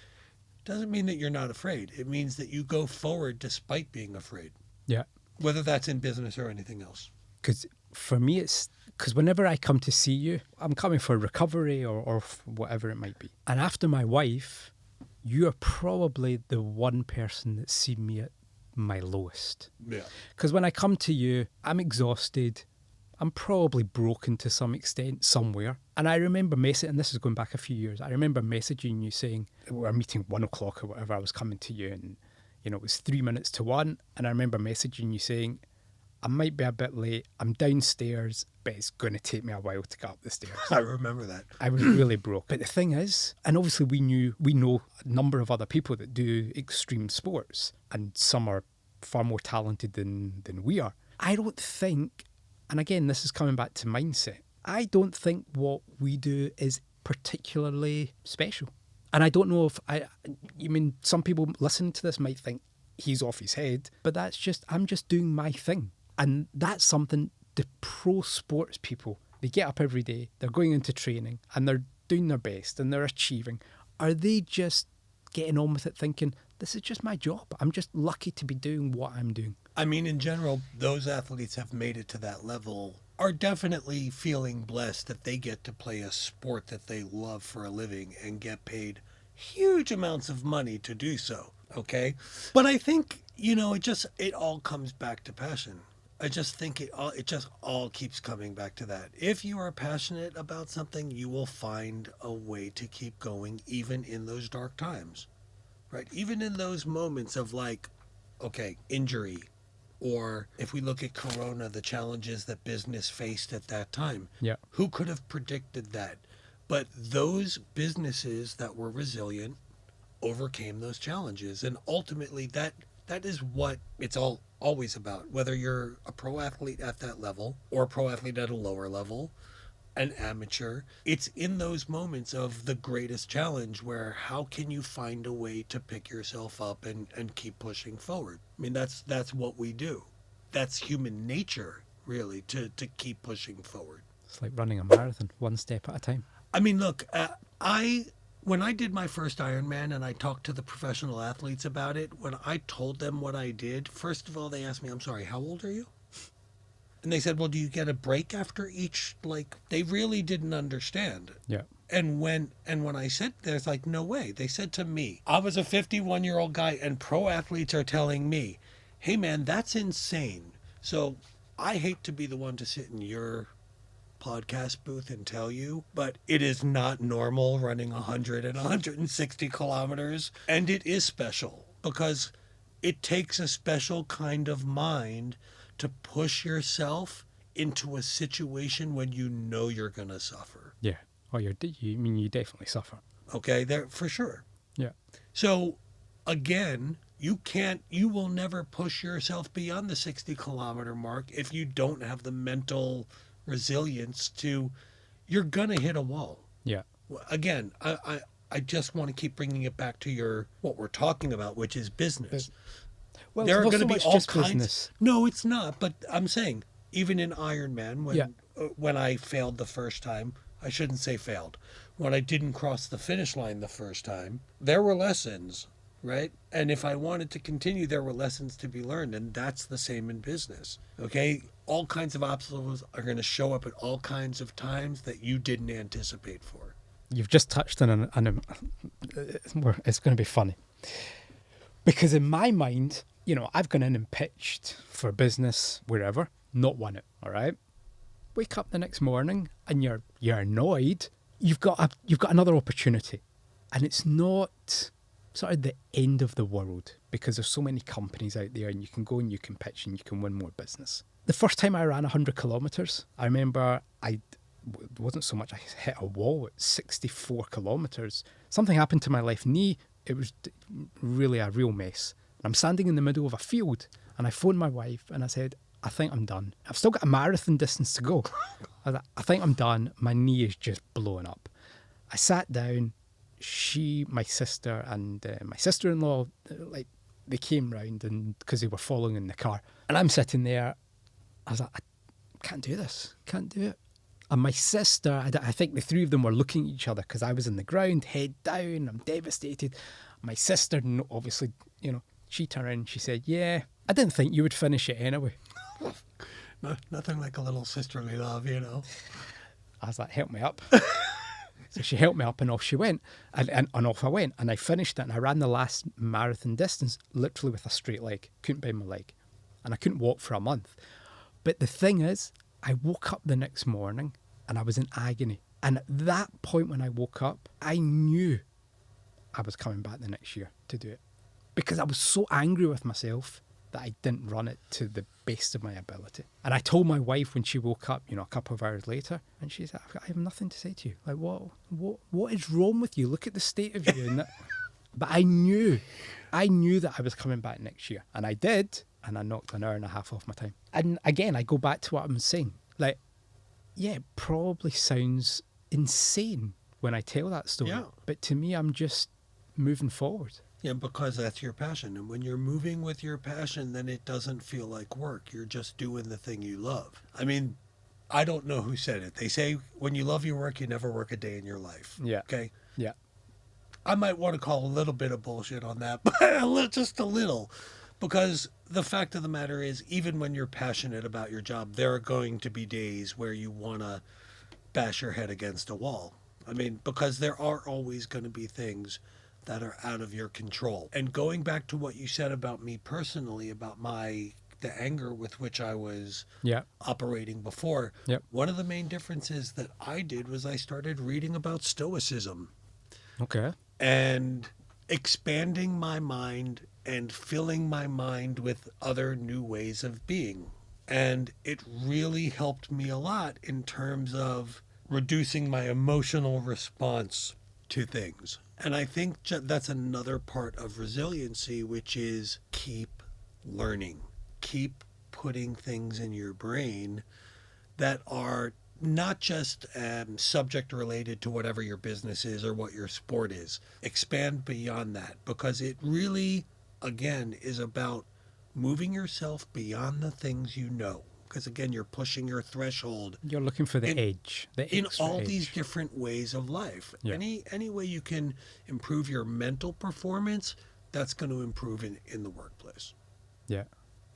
doesn't mean that you're not afraid. It means that you go forward despite being afraid. Yeah. Whether that's in business or anything else. Because for me, because whenever I come to see you, I'm coming for recovery or whatever it might be. And after my wife, you are probably the one person that's seen me at my lowest. Yeah. Because when I come to you, I'm exhausted. I'm probably broken to some extent somewhere. And I remember and this is going back a few years, I remember messaging you saying, we're meeting 1 o'clock or whatever, I was coming to you and, it was 3 minutes to 1. And I remember messaging you saying, I might be a bit late. I'm downstairs, but it's going to take me a while to get up the stairs. I remember that. I was really broke. But the thing is, and obviously we know a number of other people that do extreme sports, and some are far more talented than we are. I don't think, and again, this is coming back to mindset, I don't think what we do is particularly special. And I don't know if some people listening to this might think he's off his head, but I'm just doing my thing. And that's something the pro sports people, they get up every day, they're going into training and they're doing their best and they're achieving. Are they just getting on with it thinking, this is just my job. I'm just lucky to be doing what I'm doing. In general, those athletes have made it to that level, are definitely feeling blessed that they get to play a sport that they love for a living and get paid huge amounts of money to do so. Okay. But I think, it all comes back to passion. I just think it just all keeps coming back to that. If you are passionate about something, you will find a way to keep going, even in those dark times, right? Even in those moments of like, okay, injury, or if we look at Corona, the challenges that business faced at that time, Yeah. who could have predicted that? But those businesses that were resilient overcame those challenges, and ultimately that is what it's all always about, whether you're a pro athlete at that level or a pro athlete at a lower level, an amateur. It's in those moments of the greatest challenge where how can you find a way to pick yourself up and keep pushing forward. I mean, that's what we do. That's human nature, really, to keep pushing forward. It's like running a marathon, one step at a time. I mean, look, I when I did my first Ironman and I talked to the professional athletes about it, when I told them what I did, first of all, they asked me, "I'm sorry, how old are you?" And they said, "Well, do you get a break after each?" Like, they really didn't understand. Yeah. And when I said, there's like, no way. They said to me, I was a 51-year-old guy, and pro athletes are telling me, "Hey, man, that's insane." So I hate to be the one to sit in your podcast booth and tell you, but it is not normal running 100 and 160 kilometers. And it is special because it takes a special kind of mind to push yourself into a situation when you know you're going to suffer. Yeah. Oh, you definitely suffer. Okay, there for sure. Yeah. So again, you will never push yourself beyond the 60-kilometer mark if you don't have the mental resilience you're gonna hit a wall. Yeah. Again, I just want to keep bringing it back to what we're talking about, which is business. Well, There are it's not going to so be much all just kinds. business. No, it's not. But I'm saying, even in Ironman, Yeah. When I failed the first time, I shouldn't say failed. When I didn't cross the finish line the first time, there were lessons, right? And if I wanted to continue, there were lessons to be learned, and that's the same in business. Okay, all kinds of obstacles are going to show up at all kinds of times that you didn't anticipate for. You've just touched on it's going to be funny. Because in my mind, I've gone in and pitched for business wherever, not won it, all right? Wake up the next morning and you're annoyed. You've got another opportunity. And it's not sort of the end of the world because there's so many companies out there and you can go and you can pitch and you can win more business. The first time I ran 100 kilometres, I remember it wasn't so much I hit a wall at 64 kilometres. Something happened to my left knee. It was really a real mess. And I'm standing in the middle of a field and I phoned my wife and I said, "I think I'm done. I've still got a marathon distance to go. I think I'm done. My knee is just blowing up." I sat down. My sister and my sister-in-law, they came round and because they were following in the car. And I'm sitting there. I was like, "I can't do this. Can't do it." And my sister, I think the three of them were looking at each other because I was in the ground, head down. I'm devastated. My sister, obviously, she turned around and she said, "Yeah, I didn't think you would finish it anyway." No, nothing like a little sisterly love, I was like, "Help me up." So she helped me up and off she went. And off I went. And I finished it and I ran the last marathon distance literally with a straight leg. Couldn't bend my leg. And I couldn't walk for a month. But the thing is, I woke up the next morning and I was in agony. And at that point when I woke up, I knew I was coming back the next year to do it. Because I was so angry with myself that I didn't run it to the best of my ability. And I told my wife when she woke up, a couple of hours later, and she said, "I have nothing to say to you. Like, what is wrong with you? Look at the state of you." But I knew that I was coming back next year. And I did. And I knocked an hour and a half off my time. And again, I go back to what I'm saying. Like, yeah, it probably sounds insane when I tell that story. Yeah. But to me, I'm just moving forward. Yeah, because that's your passion. And when you're moving with your passion, then it doesn't feel like work. You're just doing the thing you love. I mean, I don't know who said it. They say when you love your work, you never work a day in your life. Yeah. Okay? Yeah. I might want to call a little bit of bullshit on that, but just a little. Because the fact of the matter is, even when you're passionate about your job, there are going to be days where you want to bash your head against a wall. I mean, because there are always going to be things that are out of your control. And going back to what you said about me personally, about the anger with which I was Yeah. operating before, Yep. one of the main differences that I did was I started reading about Stoicism Okay. and expanding my mind and filling my mind with other new ways of being. And it really helped me a lot in terms of reducing my emotional response to things. And I think that's another part of resiliency, which is keep learning, keep putting things in your brain that are not just subject related to whatever your business is or what your sport is. Expand beyond that, because it really, again, is about moving yourself beyond the things you know. Because again, you're pushing your threshold You're looking for the edge, the in extra all edge. these different ways of life. Yeah. Any way you can improve your mental performance, that's going to improve in the workplace Yeah.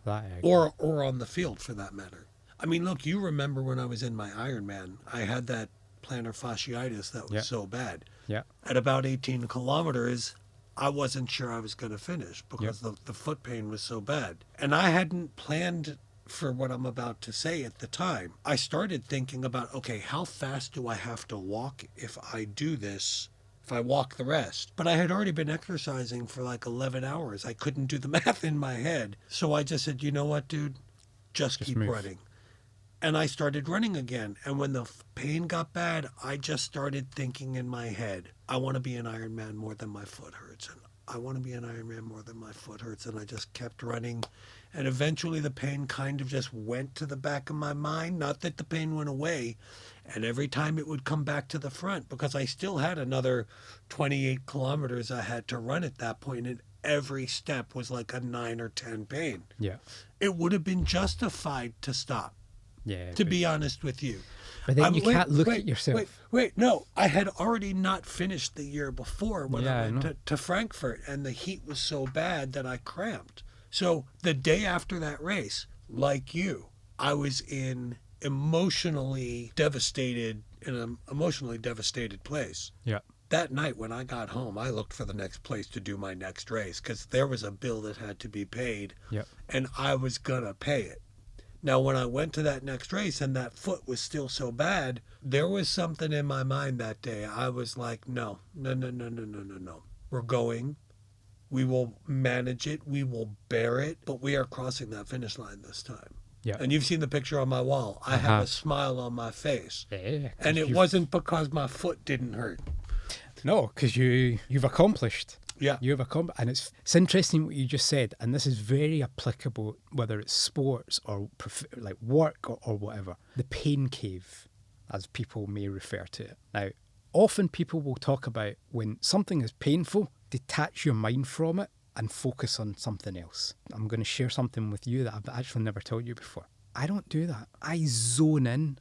That I agree. or on the field for that matter. I mean, look, you remember when I was in my Ironman, I had that plantar fasciitis that was Yeah. so bad. Yeah. At about 18 kilometers, I wasn't sure I was going to finish because the foot pain was so bad. And I hadn't planned for what I'm about to say at the time. I started thinking about, okay, how fast do I have to walk if I do this, if I walk the rest? But I had already been exercising for like 11 hours. I couldn't do the math in my head. So I just said, you know what, dude? Just keep move. running. And I started running again. And when the pain got bad, I just started thinking in my head, I want to be an Ironman more than my foot hurts. And I want to be an Ironman more than my foot hurts. And I just kept running. And eventually the pain kind of just went to the back of my mind. Not that the pain went away. And every time it would come back to the front, because I still had another 28 kilometers I had to run at that point. And every step was like a 9 or 10 pain. Yeah. It would have been justified to stop. Yeah. To be honest with you. But then you wait, can't look wait, at yourself. No, I had already not finished the year before when Yeah, I I went know. to Frankfurt, and the heat was so bad that I cramped. So the day after that race, like you, I was in an emotionally devastated place. Yeah. That night when I got home, I looked for the next place to do my next race because there was a bill that had to be paid, Yeah. and I was going to pay it. Now, when I went to that next race and that foot was still so bad, there was something in my mind that day. I was like, no. We're going. We will manage it. We will bear it. But we are crossing that finish line this time. Yeah. And you've seen the picture on my wall. I have a smile on my face. Yeah. And it wasn't because my foot didn't hurt. No, because you've accomplished. Yeah. You've accomplished. And it's interesting what you just said. And this is very applicable, whether it's sports or like work or whatever. The pain cave, as people may refer to it. Now, often people will talk about when something is painful, detach your mind from it and focus on something else. I'm going to share something with you that I've actually never told you before. I don't do that. I zone in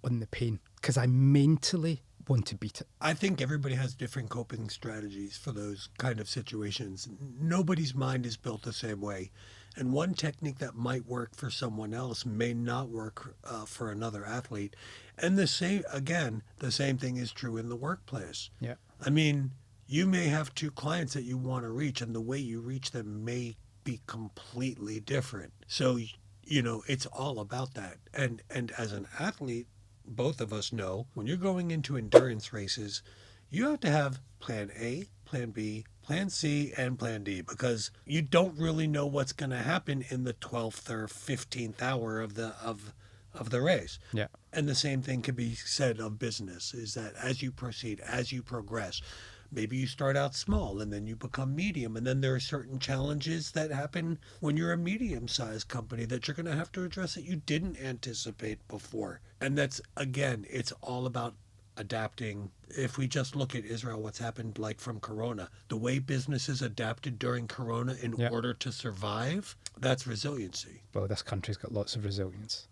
on the pain because I mentally want to beat it. I think everybody has different coping strategies for those kind of situations. Nobody's mind is built the same way. And one technique that might work for someone else may not work for another athlete. And the same thing is true in the workplace. Yeah. I mean, you may have two clients that you want to reach, and the way you reach them may be completely different. So, it's all about that. And as an athlete, both of us know when you're going into endurance races, you have to have plan A, plan B, plan C, and plan D, because you don't really know what's going to happen in the 12th or 15th hour of the race. Yeah. And the same thing can be said of business, is that as you proceed, as you progress, maybe you start out small and then you become medium. And then there are certain challenges that happen when you're a medium-sized company that you're going to have to address that you didn't anticipate before. And that's, again, it's all about adapting. If we just look at Israel, what's happened like from Corona, the way businesses adapted during Corona in order to survive, that's resiliency. Well, this country's got lots of resilience.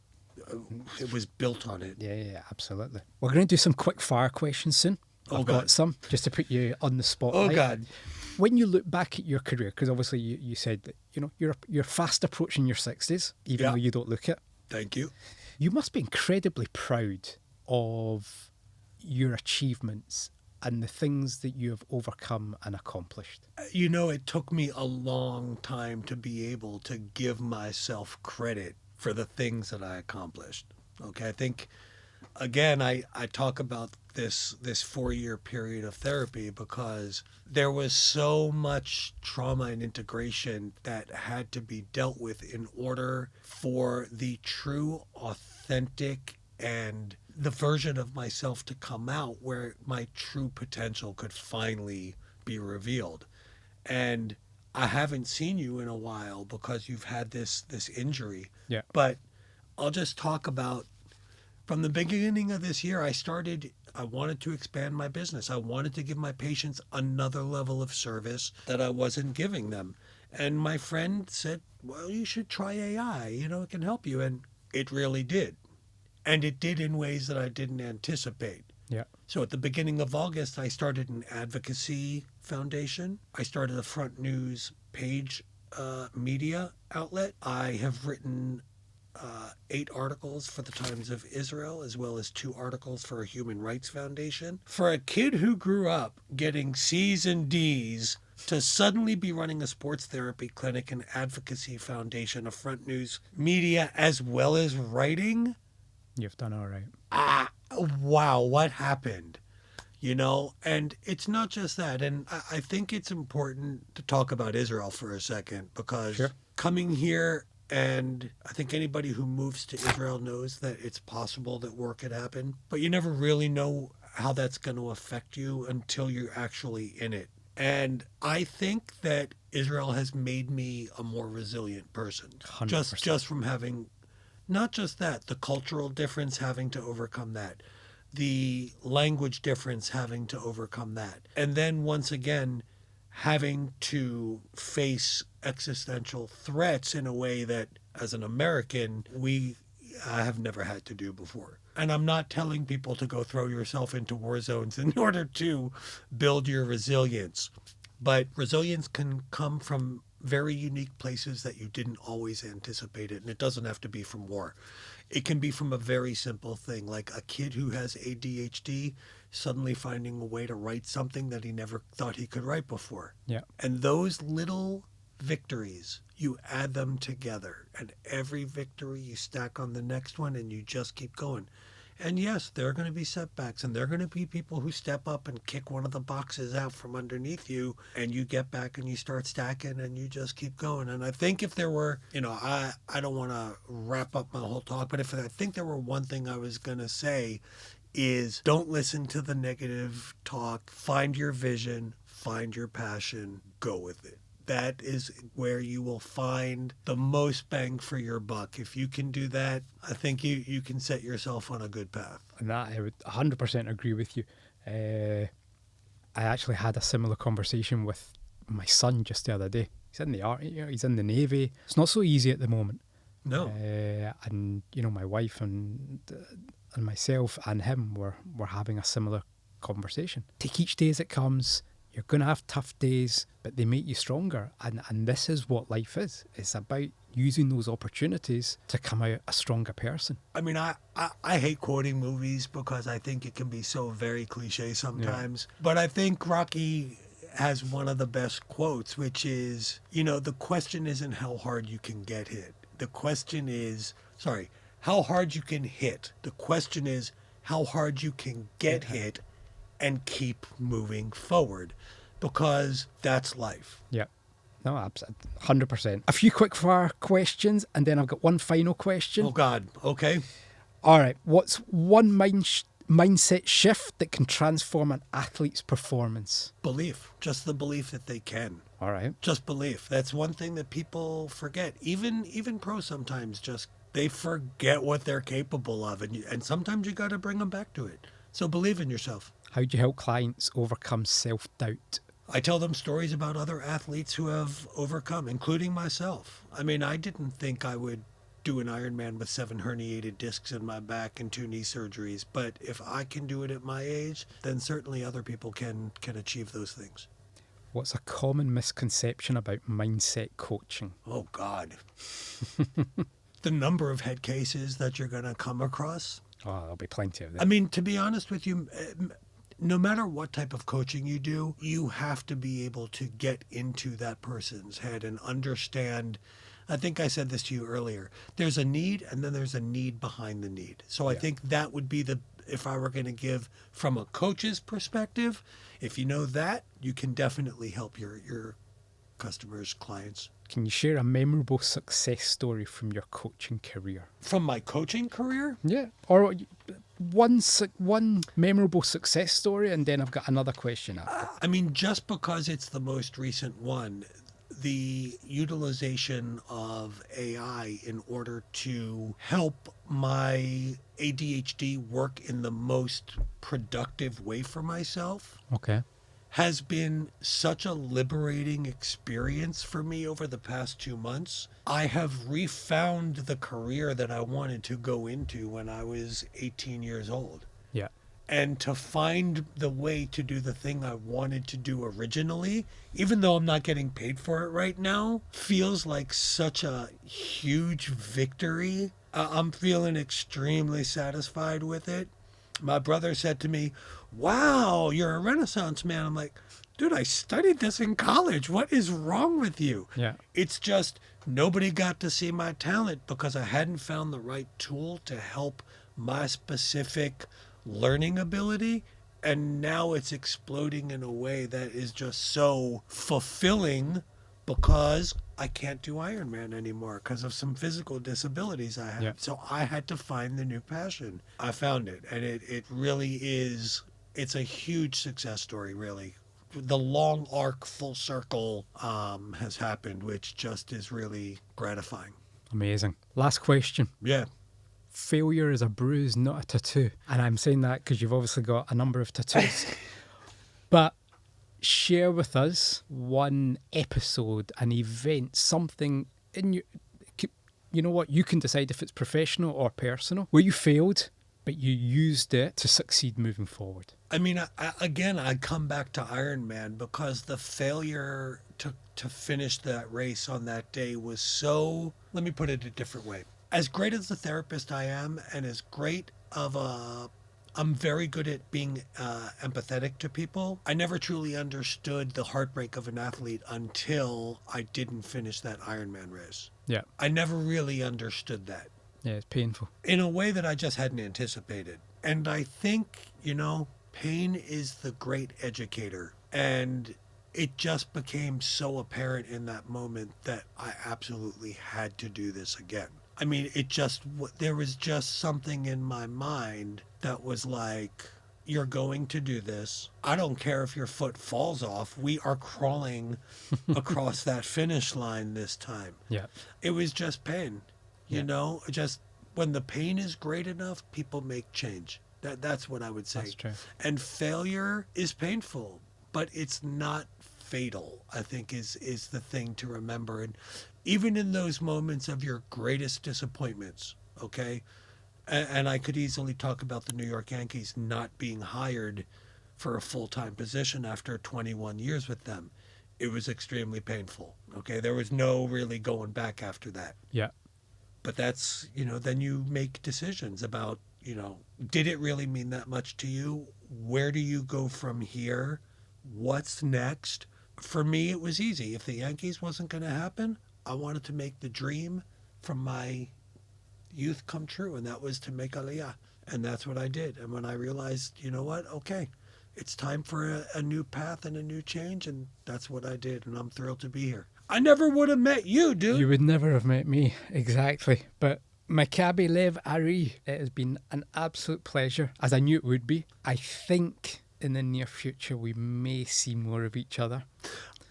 It was built on it. Yeah, absolutely. We're going to do some quick fire questions soon. I've got some, just to put you on the spotlight. Oh, God. When you look back at your career, because obviously you said that, you're fast approaching your 60s, even though you don't look it. Thank you. You must be incredibly proud of your achievements and the things that you have overcome and accomplished? You know, it took me a long time to be able to give myself credit for the things that I accomplished. Okay, I think again, I talk about this 4-year period of therapy because there was so much trauma and integration that had to be dealt with in order for the true, authentic, and the version of myself to come out where my true potential could finally be revealed. And I haven't seen you in a while because you've had this injury. Yeah. But I'll just talk about from the beginning of this year, I wanted to expand my business. I wanted to give my patients another level of service that I wasn't giving them. And my friend said, well, you should try AI. You know, it can help you. And it really did. And it did in ways that I didn't anticipate. Yeah. So at the beginning of August, I started an advocacy foundation. I started a front news page media outlet. I have written 8 articles for the Times of Israel, as well as 2 articles for a human rights foundation. For a kid who grew up getting C's and D's to suddenly be running a sports therapy clinic, an advocacy foundation, a front news media, as well as writing, You've done all right. wow, what happened? You know, and it's not just that. And I think it's important to talk about Israel for a second because Sure. coming here, and I think anybody who moves to Israel knows that it's possible that war could happen, but you never really know how that's going to affect you until you're actually in it. And I think that Israel has made me a more resilient person. 100%. Just from having, not just that, the cultural difference, having to overcome that, the language difference, having to overcome that. And then once again, having to face existential threats in a way that, as an American, I have never had to do before. And I'm not telling people to go throw yourself into war zones in order to build your resilience. But resilience can come from very unique places that you didn't always anticipate it. And it doesn't have to be from war. It can be from a very simple thing, like a kid who has ADHD suddenly finding a way to write something that he never thought he could write before. Yeah. And those little victories, you add them together, and every victory you stack on the next one, and you just keep going. And yes, there are going to be setbacks, and there are going to be people who step up and kick one of the boxes out from underneath you, and you get back and you start stacking, and you just keep going. And I think if there were, you know, I don't want to wrap up my whole talk, but if I think there were one thing I was going to say is don't listen to the negative talk. Find your vision, find your passion, go with it. That is where you will find the most bang for your buck. If you can do that, I think you can set yourself on a good path. And that I would 100% agree with you. I actually had a similar conversation with my son just the other day. He's in the army, you know, he's in the Navy. It's not so easy at the moment. No. And you know, my wife and myself and him were having a similar conversation. Take each day as it comes. You're going to have tough days, but they make you stronger. And this is what life is. It's about using those opportunities to come out a stronger person. I mean, I hate quoting movies because I think it can be so very cliche sometimes. Yeah. But I think Rocky has one of the best quotes, which is, you know, the question isn't how hard you can get hit. The question is, how hard you can hit. The question is how hard you can get hit and keep moving forward, because that's life. Yeah. No, absolutely. 100%. A few quick fire questions, and then I've got one final question. Oh, God. Okay. All right. What's one mindset shift that can transform an athlete's performance? Belief. Just the belief that they can. All right. Just belief. That's one thing that people forget. Even pros sometimes they forget what they're capable of, and sometimes you got to bring them back to it. So believe in yourself. How do you help clients overcome self-doubt? I tell them stories about other athletes who have overcome, including myself. I mean, I didn't think I would do an Ironman with 7 herniated discs in my back and 2 knee surgeries. But if I can do it at my age, then certainly other people can achieve those things. What's a common misconception about mindset coaching? Oh, God. The number of head cases that you're going to come across. Oh, there'll be plenty of them. I mean, to be honest with you, no matter what type of coaching you do, you have to be able to get into that person's head and understand. I think I said this to you earlier. There's a need, and then there's a need behind the need. So I think that would be if I were going to give from a coach's perspective, if you know that, you can definitely help your customers, clients. Can you share a memorable success story from your coaching career? From my coaching career? Yeah. Or one memorable success story, and then I've got another question after. I mean, just because it's the most recent one, the utilization of AI in order to help my ADHD work in the most productive way for myself Okay. has been such a liberating experience for me over the past 2 months. I have refound the career that I wanted to go into when I was 18 years old. Yeah. And to find the way to do the thing I wanted to do originally, even though I'm not getting paid for it right now, feels like such a huge victory. I'm feeling extremely satisfied with it. My brother said to me, "Wow, you're a Renaissance man." I'm like, "Dude, I studied this in college. What is wrong with you?" Yeah. It's just nobody got to see my talent because I hadn't found the right tool to help my specific learning ability. And now it's exploding in a way that is just so fulfilling because I can't do Ironman anymore because of some physical disabilities I have. Yeah. So I had to find the new passion. I found it, and it really is, it's a huge success story, really. The long arc full circle has happened, which just is really gratifying. Amazing. Last question. Yeah. Failure is a bruise, not a tattoo. And I'm saying that because you've obviously got a number of tattoos. But share with us one episode, an event, something in your, you know what, you can decide if it's professional or personal, where you failed, but you used it to succeed moving forward. I mean, I come back to Ironman because the failure to finish that race on that day was so, let me put it a different way. As great as the therapist I am, and as great of I'm very good at being empathetic to people. I never truly understood the heartbreak of an athlete until I didn't finish that Ironman race. Yeah. I never really understood that. Yeah, it's painful. In a way that I just hadn't anticipated. And I think, pain is the great educator. And it just became so apparent in that moment that I absolutely had to do this again. I mean, there was just something in my mind that was like, you're going to do this. I don't care if your foot falls off. We are crawling across that finish line this time. Yeah. It was just pain, just when the pain is great enough, people make change. That's what I would say. That's true. And failure is painful, but it's not fatal, I think is the thing to remember. And even in those moments of your greatest disappointments, okay? And I could easily talk about the New York Yankees not being hired for a full-time position after 21 years with them. It was extremely painful, okay? There was no really going back after that. Yeah. But that's, then you make decisions about, did it really mean that much to you? Where do you go from here? What's next? For me, it was easy. If the Yankees wasn't going to happen, I wanted to make the dream from my youth come true, and that was to make Aliyah. And that's what I did. And when I realized, you know what, okay, it's time for a new path and a new change, and that's what I did, and I'm thrilled to be here. I never would have met you, dude. You would never have met me, exactly. But Maccabi Lev Ari, it has been an absolute pleasure, as I knew it would be. I think in the near future we may see more of each other.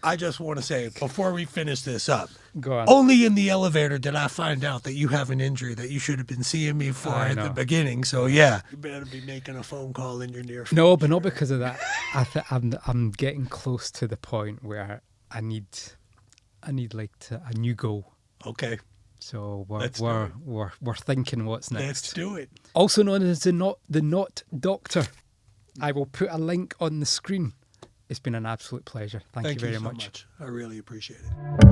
I just want to say, before we finish this up, Go on. only in the elevator did I find out that you have an injury that you should have been seeing me for I at know. the beginning. So yeah, you better be making a phone call in your near future. No, but not because of that. I'm getting close to the point where I need like a new goal. Okay, So Let's do we're thinking what's next. let's do it. Also known as the Not Doctor. I will put a link on the screen. It's been an absolute pleasure. Thank you very so much. I really appreciate it.